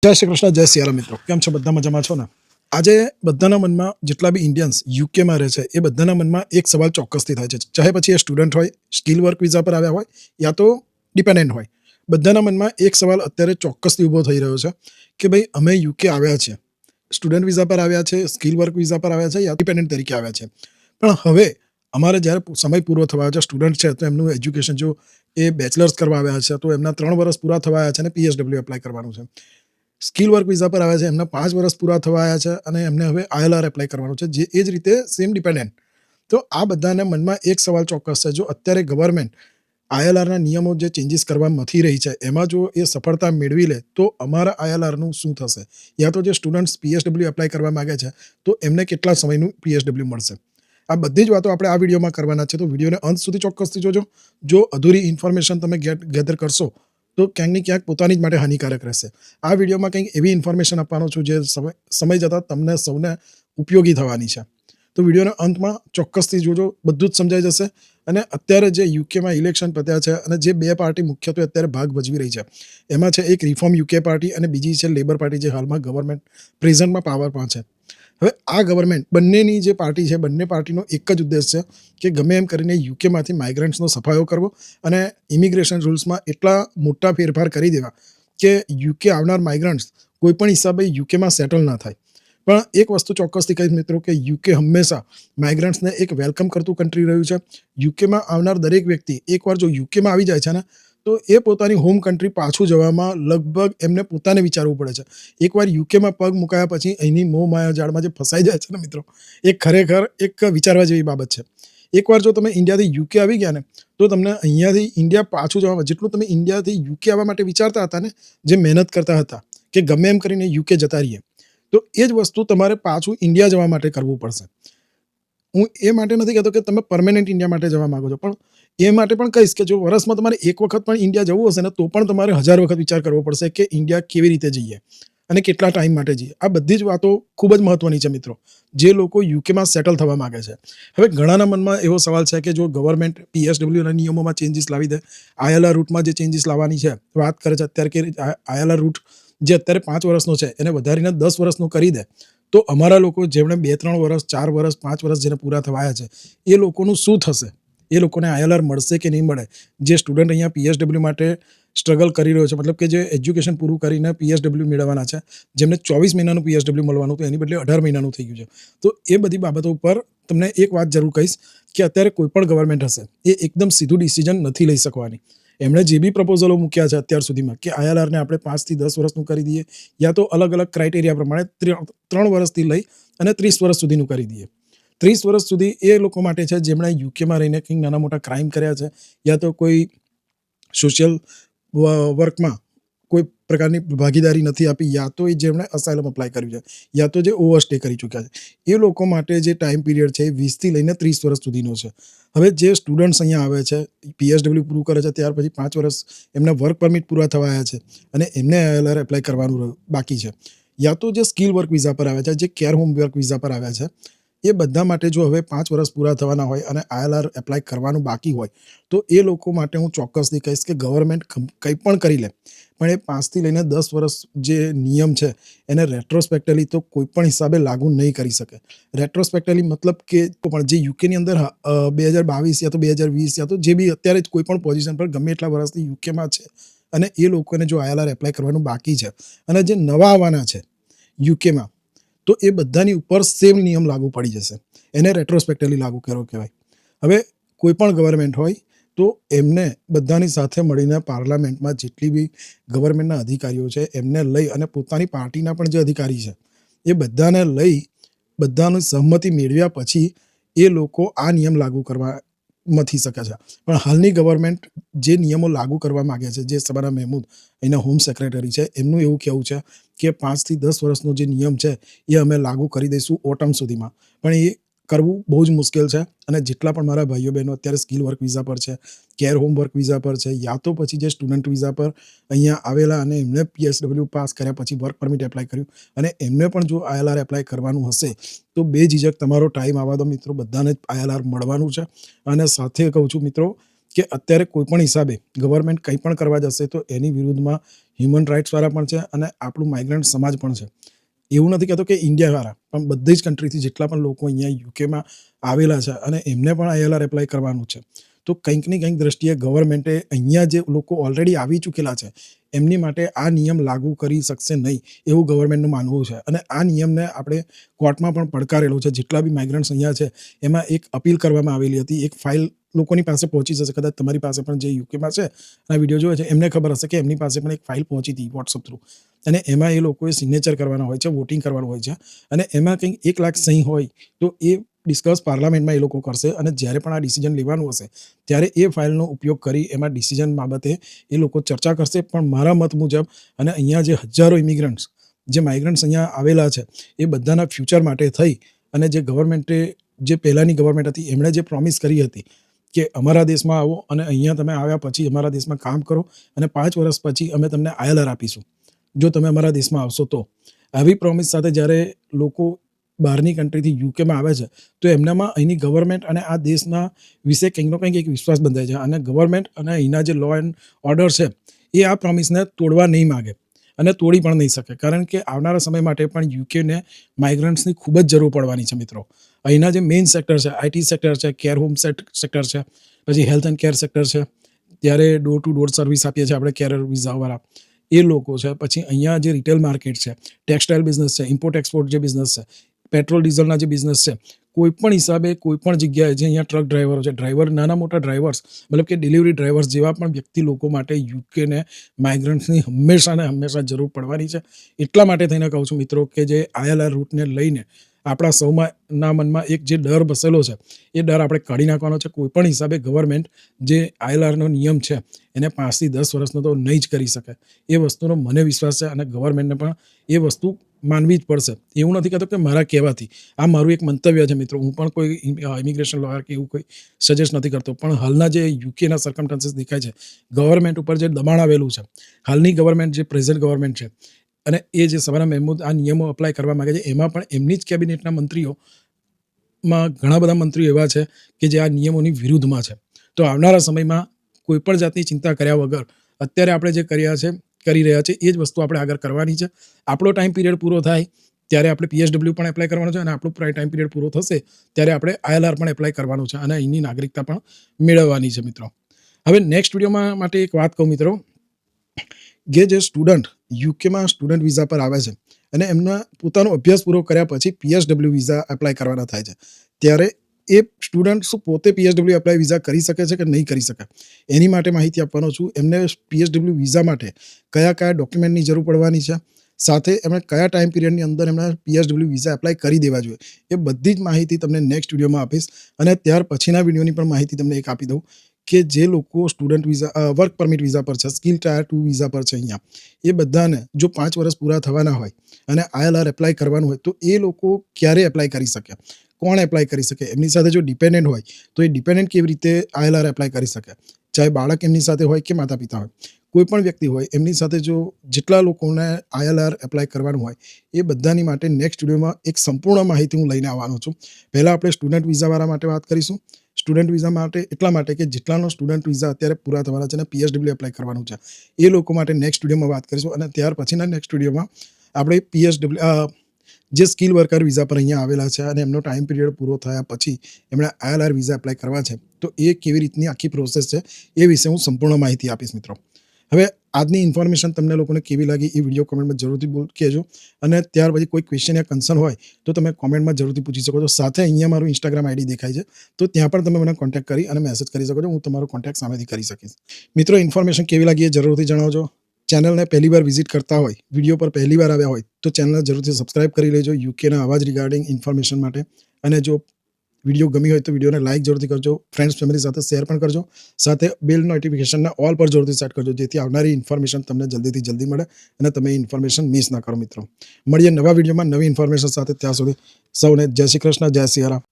જય શ્રી કૃષ્ણ, જય સિયારામ મિત્રો. કેમ છો? બધા મજામાં છો ને? આજે બધાના મનમાં જેટલા બી ઇન્ડિયન્સ યુકેમાં રહે છે એ બધાના મનમાં એક સવાલ ચોક્કસથી થાય છે. ચાહે પછી એ સ્ટુડન્ટ હોય, સ્કિલ વર્ક વિઝા પર આવ્યા હોય યા તો ડિપેન્ડન્ટ હોય. બધાના મનમાં એક સવાલ અત્યારે ચોક્કસથી ઊભો થઈ રહ્યો છે કે ભાઈ અમે યુકે આવ્યા છીએ. સ્ટુડન્ટ વિઝા પર આવ્યા છે, સ્કિલ વર્ક વિઝા પર આવ્યા છે યા ડિપેન્ડન્ટ તરીકે આવ્યા છે. પણ હવે અમારે જ્યારે સમય પૂરો થવા આવ્યો છે, સ્ટુડન્ટ છે તો એમનું એજ્યુકેશન જો એ બેચલર્સ કરવા આવ્યા છે તો એમના 3 વર્ષ પૂરા થવા આવ્યા છે અને પીએચડબલ્યુ એપ્લાય કરવાનું છે. સ્કિલ વર્ક વિઝા પર આવ્યા છે એમના 5 વર્ષ પૂરા થવા આવ્યા છે અને એમને હવે આઈએલઆર એપ્લાય કરવાનું છે, જે એ જ રીતે સેમ ડિપેન્ડન્ટ. તો આ બધાના મનમાં એક સવાલ ચોક્કસ છે, જો અત્યારે ગવર્મેન્ટ આઈએલઆરના નિયમો જે ચેન્જીસ કરવા મથી રહી છે એમાં જો એ સફળતા મેળવી લે તો અમારા આઈએલઆરનું શું થશે, યા તો જે સ્ટુડન્ટ્સ પીએચડબલ્યુ એપ્લાય કરવા માંગે છે તો એમને કેટલા સમયનું પીએચડબલ્યુ મળશે. આ બધી જ વાતો આપણે આ વિડીયોમાં કરવાના છે, તો વિડીયોને અંત સુધી ચોક્કસથી જોજો. જો અધૂરી ઇન્ફોર્મેશન તમે ગેધર કરશો તો ક્યાંક ને ક્યાંક પોતાની જ માટે હાનિકારક રહેશે. આ વિડીયોમાં કંઈક એવી ઇન્ફોર્મેશન આપવાનો છું જે સમય જતાં તમને સૌને ઉપયોગી થવાની છે. તો વિડીયોના અંતમાં ચોક્કસથી જોજો, બધું જ સમજાઈ જશે. અને અત્યારે જે યુકેમાં ઇલેક્શન પત્યા છે અને જે બે પાર્ટી મુખ્યત્વે અત્યારે ભાગ ભજવી રહી છે એમાં છે એક રિફોર્મ યુકે પાર્ટી અને બીજી છે લેબર પાર્ટી, જે હાલમાં ગવર્મેન્ટ પ્રેઝન્ટમાં પાવરમાં છે. હવે આ ગવર્મેન્ટ બંનેની જે પાર્ટી છે, બંને પાર્ટીનો એક જ ઉદ્દેશ છે કે ગમે એમ કરીને યુકેમાંથી માઇગ્રન્ટ્સનો સફાયો કરવો અને ઇમિગ્રેશન રૂલ્સમાં એટલા મોટા ફેરફાર કરી દેવા કે યુકે આવનાર માઇગ્રન્ટ્સ કોઈ પણ હિસાબે યુકેમાં સેટલ ના થાય. પણ એક વસ્તુ ચોક્કસથી કહીશ મિત્રો કે યુકે હંમેશા માઇગ્રન્ટ્સને એક વેલકમ કરતું કન્ટ્રી રહ્યું છે. યુકેમાં આવનાર દરેક વ્યક્તિ એકવાર જો યુકેમાં આવી જાય છે ને તો એ પોતાની હોમ કન્ટ્રી પાછું જવામાં લગભગ એમને પોતાને વિચારવું પડે છે. એકવાર યુકેમાં પગ મુકાયા પછી અહીંની મોહ માયા જાળમાં જે ફસાઈ જાય છે ને મિત્રો, એ ખરેખર એક વિચારવા જેવી બાબત છે. એકવાર જો તમે ઇન્ડિયાથી યુકે આવી ગયા ને તો તમને અહીંયાથી ઇન્ડિયા પાછું જવામાં, જેટલું તમે ઇન્ડિયાથી યુકે આવવા માટે વિચારતા હતા ને, જે મહેનત કરતા હતા કે ગમે એમ કરીને યુકે જતા રહીએ, તો એ જ વસ્તુ તમારે પાછું ઇન્ડિયા જવા માટે કરવું પડશે. હું એ માટે નથી કહેતો કે તમે પરમેનન્ટ ઇન્ડિયા માટે જવા માંગો છો, પણ એ માટે પણ કહીશ કે જો વર્ષમાં તમારે એક વખત પણ ઇન્ડિયા જવું હશે ને તો પણ તમારે 1000 વખત વિચાર કરવો પડશે કે ઇન્ડિયા કેવી રીતે જઈએ અને કેટલા ટાઈમ માટે જઈએ. આ બધી જ વાતો ખૂબ જ મહત્વની છે મિત્રો, જે લોકો યુકેમાં સેટલ થવા માંગે છે. હવે ઘણાના મનમાં એવો સવાલ છે કે જો ગવર્મેન્ટ પીએચડબલ્યુના નિયમોમાં ચેન્જીસ લાવી દે, આઈએલઆર રૂટમાં જે ચેન્જીસ લાવવાની છે વાત કરે છે અત્યારે કે આઈએલઆર રૂટ જે અત્યારે 5 વર્ષનો છે એને વધારીને 10 વર્ષનો કરી દે તો અમારા લોકો જેમણે 2-3 વર્ષ, 4 વર્ષ, 5 વર્ષ જેને પૂરા થવાયા છે એ લોકોનું શું થશે? એ લોકોને આઈએલઆર મળશે કે નહીં મળે? જે સ્ટુડન્ટ અહીંયા પીએચડબલ્યુ માટે સ્ટ્રગલ કરી રહ્યો છે, મતલબ કે જે એજ્યુકેશન પૂરું કરીને પીએચડબલ્યુ મેળવવાના છે, જેમને 24 મહિનાનું પીએચડબલ્યુ મળવાનું હતું એની બદલે 18 મહિનાનું થઈ ગયું છે. તો એ બધી બાબતો ઉપર તમને એક વાત જરૂર કહીશ કે અત્યારે કોઈ પણ ગવર્મેન્ટ હશે એ એકદમ સીધું ડિસિઝન નથી લઈ શકવાની. એમણે જે બી પ્રપોઝલો મૂક્યા છે અત્યાર સુધીમાં કે આઈએલઆરને આપણે 5 થી 10 વર્ષનું કરી દઈએ યા તો અલગ અલગ ક્રાઇટેરિયા પ્રમાણે 3 વર્ષથી લઈ અને 30 વર્ષ સુધીનું કરી દઈએ. 30 વર્ષ સુધી એ લોકો માટે છે જેમણે યુકેમાં રહીને કંઈક નાના મોટા ક્રાઇમ કર્યા છે યા તો કોઈ સોશિયલ વર્કમાં કોઈ પ્રકારની ભાગીદારી નથી આપી, યા તો એ જેમણે અસાયલમ અપ્લાય કર્યું છે, યા તો જે ઓવરસ્ટે કરી ચૂક્યા છે, એ લોકો માટે જે ટાઈમ પીરિયડ છે એ 20 થી લઈને 30 વર્ષ સુધીનો છે. હવે જે સ્ટુડન્ટ્સ અહીંયા આવે છે, પીએચડબલ્યુ પૂરું કરે છે, ત્યાર પછી 5 વર્ષ એમને વર્ક પરમિટ પૂરા થવાયા છે અને એમને આઈએલઆર એપ્લાય કરવાનું બાકી છે, યા તો જે સ્કિલ વર્ક વિઝા પર આવ્યા છે, જે કેર હોમ વર્ક વિઝા પર આવ્યા છે, એ બધા માટે જો હવે 5 વર્ષ પૂરા થવાના હોય અને આઈએલઆર એપ્લાય કરવાનું બાકી હોય તો એ લોકો માટે હું ચોક્કસથી કહીશ કે ગવર્મેન્ટ કંઈ પણ કરી લે પણ એ 5 થી લઈને 10 વર્ષ જે નિયમ છે એને રેટ્રોસ્પેક્ટલી તો કોઈ પણ હિસાબે લાગુ નહીં કરી શકે. રેટ્રોસ્પેક્ટલી મતલબ કે પણ જે યુકેની અંદર 2022 યા તો 2020 યા તો જે બી અત્યારે જ કોઈ પણ પોઝિશન પર ગમે એટલા વર્ષથી યુકેમાં છે અને એ લોકોને જો આઈએલઆર એપ્લાય કરવાનું બાકી છે અને જે નવા આવવાના છે યુકેમાં, તો એ બધાની ઉપર સેમ નિયમ લાગુ પડી જશે. એને રેટ્રોસ્પેક્ટલી લાગુ કરવો કહેવાય. હવે કોઈ પણ ગવર્મેન્ટ હોય તો એમને બધાની સાથે મળીને પાર્લામેન્ટમાં જેટલી બી ગવર્મેન્ટના અધિકારીઓ છે એમને લઈ અને પોતાની પાર્ટીના પણ જે અધિકારી છે એ બધાને લઈ બધાની સહમતિ મેળવ્યા પછી એ લોકો આ નિયમ લાગુ કરવા મથી શકે છે. પણ હાલની ગવર્મેન્ટ જે નિયમો લાગુ કરવા માગે છે, જે સબાના મહેમૂદ એના હોમ સેક્રેટરી છે, એમનું એવું કહેવું છે કે 5 થી 10 વર્ષનો જે નિયમ છે એ અમે લાગુ કરી દઈશું ઓટમ સુધીમાં. પણ એ કરવું બહુ જ મુશ્કેલ છે અને જેટલા પણ મારા ભાઈઓ બહેનો અત્યારે સ્કિલ વર્ક વિઝા પર છે, કેર હોમ વર્ક વિઝા પર છે, યા તો પછી જે સ્ટુડન્ટ વિઝા પર અહીંયા આવેલા અને એમને પીએચડબલ્યુ પાસ કર્યા પછી વર્ક પરમિટ એપ્લાય કર્યું અને એમને પણ જો આઈએલઆર એપ્લાય કરવાનું હશે તો બેઝિઝક તમારો ટાઈમ આવવા દો મિત્રો, બધાને જ આઈએલઆર મળવાનું છે. અને સાથે કહું છું મિત્રો કે અત્યારે કોઈ પણ હિસાબે ગવર્મેન્ટ કંઈ પણ કરવા જશે તો એની વિરુદ્ધમાં હ્યુમન રાઇટ્સવાળા પણ છે અને આપણું માઇગ્રન્ટ સમાજ પણ છે. એવું નથી કહેતો કે ઇન્ડિયાવાળા, પણ બધી જ કન્ટ્રીથી જેટલા પણ લોકો અહીંયા યુકેમાં આવેલા છે અને એમને પણ ILR એપ્લાય કરવાનું છે. તો કંઈક ને કંઈક દ્રષ્ટિએ ગવર્મેન્ટે અહીંયા જે લોકો ઓલરેડી આવી ચૂકેલા છે એમની માટે આ નિયમ લાગુ કરી શકશે નહીં એવું ગવર્મેન્ટનું માનવું છે. અને આ નિયમને આપણે કોર્ટમાં પણ પડકારેલો છે. જેટલા બી માઇગ્રન્ટ્સ અહીંયા છે એમાં એક અપીલ કરવામાં આવેલી હતી. એક ફાઇલ લોકોની પાસે પહોંચી જશે, કદાચ તમારી પાસે પણ જે યુકેમાં છે આ વિડીયો જોવે છે એમને ખબર હશે કે એમની પાસે પણ એક ફાઇલ પહોંચી હતી વોટ્સઅપ થ્રુ, અને એમાં એ લોકોએ સિગ્નેચર કરવાના હોય છે, વોટિંગ કરવાનું હોય છે, અને એમાં કંઈક 1 લાખ સહી હોય તો એ ડિસ્કસ પાર્લામેન્ટમાં એ લોકો કરશે. અને જ્યારે પણ આ ડિસિઝન લેવાનું હશે ત્યારે એ ફાઇલનો ઉપયોગ કરી એમાં ડિસિઝન બાબતે એ લોકો ચર્ચા કરશે. પણ મારા મત મુજબ અને અહીંયા જે હજારો ઇમિગ્રન્ટ્સ જે માઇગ્રન્ટ્સ અહીંયા આવેલા છે એ બધાના ફ્યુચર માટે થઈ અને જે ગવર્મેન્ટે જે પહેલાંની ગવર્મેન્ટ હતી એમણે જે પ્રોમિસ કરી હતી કે અમારા દેશમાં આવો અને અહીંયા તમે આવ્યા પછી અમારા દેશમાં કામ કરો અને 5 વર્ષ પછી અમે તમને ILR આપીશું જો તમે અમારા દેશમાં આવશો તો. આવી પ્રોમિસ સાથે જ્યારે લોકો બહારની કન્ટ્રીથી યુકેમાં આવે છે તો એમનામાં અહીંની ગવર્મેન્ટ અને આ દેશના વિશે કંઈકનો કંઈક એક વિશ્વાસ બંધાય છે. અને ગવર્મેન્ટ અને અહીંના જે લો એન્ડ ઓર્ડર છે એ આ પ્રોમિસને તોડવા નહીં માગે અને તોડી પણ નહીં શકે, કારણ કે આવનારા સમય માટે પણ યુકેને માઇગ્રન્ટ્સની ખૂબ જ જરૂર પડવાની છે મિત્રો. અહીંના જે મેઇન સેક્ટર છે, IT સેક્ટર છે, કેર હોમ સેક્ટર છે, પછી હેલ્થ એન્ડ કેર સેક્ટર છે, ત્યારે ડોર ટુ ડોર સર્વિસ આપીએ છીએ આપણે કેરર વિઝાવાળા, એ લોકો છે. પછી અહીંયા જે રિટેલ માર્કેટ છે, ટેક્સટાઇલ બિઝનેસ છે, ઇમ્પોર્ટ એક્સપોર્ટ જે બિઝનેસ છે, પેટ્રોલ ડીઝલના જે બિઝનેસ છે, કોઈ પણ હિસાબે કોઈ પણ જગ્યાએ જે અહીંયા ટ્રક ડ્રાઈવરો છે, ડ્રાઈવર નાના મોટા ડ્રાઈવર્સ મતલબ કે ડિલિવરી ડ્રાઈવર્સ જેવા પણ વ્યક્તિ લોકો માટે યુકેને માઇગ્રન્ટ્સની હંમેશા ને હંમેશા જરૂર પડવાની છે. એટલા માટે થઈને કહું છું મિત્રો કે જે ILR રૂટને લઈને આપણા સૌમાં ના મનમાં એક જે ડર બસેલો છે એ ડર આપણે કાઢી નાખવાનો છે. કોઈ પણ હિસાબે ગવર્મેન્ટ જે ILRનો નિયમ છે એને 5 થી 10 વર્ષનો તો નહીં જ કરી શકે. એ વસ્તુનો મને વિશ્વાસ છે અને ગવર્મેન્ટને પણ એ વસ્તુ માનવી જ પડશે. એવું નથી કહેતો કે મારા કહેવાથી, આ મારું એક મંતવ્ય છે મિત્રો. હું પણ કોઈ ઇમિગ્રેશન લોયર કે એવું કોઈ સજેસ્ટ નથી કરતો, પણ હાલના જે યુકેના સર્કમસ્ટાન્સીસ દેખાય છે, ગવર્મેન્ટ ઉપર જે દબાણ આવેલું છે, હાલની ગવર્મેન્ટ જે પ્રેઝન્ટ ગવર્મેન્ટ છે અને એ જે સવાના મહેમૂદ આ નિયમો અપ્લાય કરવા માગે છે એમાં પણ એમની જ કેબિનેટના મંત્રીઓમાં ઘણા બધા મંત્રીઓ એવા છે કે જે આ નિયમોની વિરુદ્ધમાં છે. તો આવનારા સમયમાં કોઈ પણ જાતની ચિંતા કર્યા વગર અત્યારે આપણે જે કરી રહ્યા છે એ જ વસ્તુ આપણે આગળ કરવાની છે. આપણો ટાઈમ પિરિયડ પૂરો થાય ત્યારે આપણે PSW પણ એપ્લાય કરવાનું છે અને આપણો ટાઈમ પિરિયડ પૂરો થશે ત્યારે આપણે ILR પણ એપ્લાય કરવાનું છે અને અહીંની નાગરિકતા પણ મેળવવાની છે મિત્રો. હવે નેક્સ્ટ વિડીયોમાં માટે એક વાત કહું મિત્રો, કે જે સ્ટુડન્ટ યુકેમાં સ્ટુડન્ટ વિઝા પર આવે છે અને એમના પોતાનો અભ્યાસ પૂરો કર્યા પછી PSW વિઝા એપ્લાય કરવાના થાય છે, ત્યારે એ સ્ટુડન્ટ શું પોતે PSW એપ્લાય વિઝા કરી શકે છે કે નહીં કરી શકે એની માટે માહિતી આપવાનો છું. એમને PSW વિઝા માટે કયા કયા ડોક્યુમેન્ટની જરૂર પડવાની છે, સાથે એમણે કયા ટાઈમ પિરિયડની અંદર એમણે PSW વિઝા એપ્લાય કરી દેવા જોઈએ, એ બધી જ માહિતી તમને નેક્સ્ટ વિડીયોમાં આપીશ. અને ત્યાર પછીના વિડીયોની પણ માહિતી તમને એક આપી દઉં કે જે લોકો student visa work permit visa પર છે, સ્કિલ ટાયર 2 વિઝા પર છે અહીંયા, એ બધાને જો 5 વર્ષ પૂરા થવાના હોય અને ILR એપ્લાય કરવાનું હોય તો એ લોકો ક્યારે એપ્લાય કરી શકે, કોણ એપ્લાય કરી શકે, એમની સાથે જો ડિપેન્ડન્ટ હોય તો એ ડિપેન્ડન્ટ કેવી રીતે ILR એપ્લાય કરી શકે, ચાહે બાળક એમની સાથે હોય કે માતા પિતા હોય, કોઈ પણ વ્યક્તિ હોય એમની સાથે જો જેટલા લોકોને ILR એપ્લાય કરવાનું હોય એ બધાની માટે નેક્સ્ટ વિડીયોમાં એક સંપૂર્ણ માહિતી હું લઈને આવવાનો છું. પહેલાં આપણે સ્ટુડન્ટ વિઝાવાળા માટે વાત કરીશું. સ્ટુડન્ટ વિઝા માટે એટલા માટે કે જેટલાનો સ્ટુડન્ટ વિઝા અત્યારે પૂરા થવાના છે અને PSW એપ્લાય કરવાનું છે એ લોકો માટે નેક્સ્ટ વિડીયોમાં વાત કરીશું. અને ત્યાર પછીના નેક્સ્ટ વિડીયોમાં આપણે PSW જે સ્કિલ વર્કર વિઝા પર અહીંયા આવેલા છે અને એમનો ટાઈમ પિરિયડ પૂરો થયા પછી એમણે ILR વિઝા એપ્લાય કરવા છે તો એ કેવી રીતની આખી પ્રોસેસ છે એ વિશે હું સંપૂર્ણ માહિતી આપીશ મિત્રો. હવે આજની ઇન્ફોર્મેશન તમને લોકોને કેવી લાગી એ વિડીયો કોમેન્ટમાં જરૂરથી કહેજો. અને ત્યાર પછી કોઈ ક્વેશ્ચન યા કન્સર્ન હોય તો તમે કોમેન્ટમાં જરૂરથી પૂછી શકો છો. સાથે અહીંયા મારું ઇન્સ્ટાગ્રામ ID દેખાય છે તો ત્યાં પણ તમે મને કોન્ટેક્ટ કરી અને મેસેજ કરી શકો છો. હું તમારો કોન્ટેક્ટ સામેથી કરી શકીશ. મિત્રો ઇન્ફોર્મેશન કેવી લાગી એ જરૂરથી જણાવજો. ચેનલને પહેલીવાર વિઝિટ કરતા હોય, વિડીયો પર પહેલીવાર આવ્યા હોય તો ચેનલને જરૂરથી સબસ્ક્રાઇબ કરી લેજો યુકેના આવા જ રિગાર્ડિંગ ઇન્ફોર્મેશન માટે. અને જો વિડીયો ગમી હોય તો વિડીયોને લાઇક જરૂરથી કરજો, ફ્રેન્ડ્સ ફેમિલી સાથે શેર પણ કરજો, સાથે બેલ નોટિફિકેશનને ઓલ પર જરૂરથી સેટ કરજો જેથી આવનારી ઇન્ફોર્મેશન તમને જલ્દીથી જલ્દી મળે અને તમે ઇન્ફોર્મેશન મિસ ના કરો મિત્રો. મળીએ નવા વિડીયોમાં નવી ઇન્ફોર્મેશન સાથે. ત્યાં સુધી સૌને જય શ્રી કૃષ્ણ, જય સિયારામ.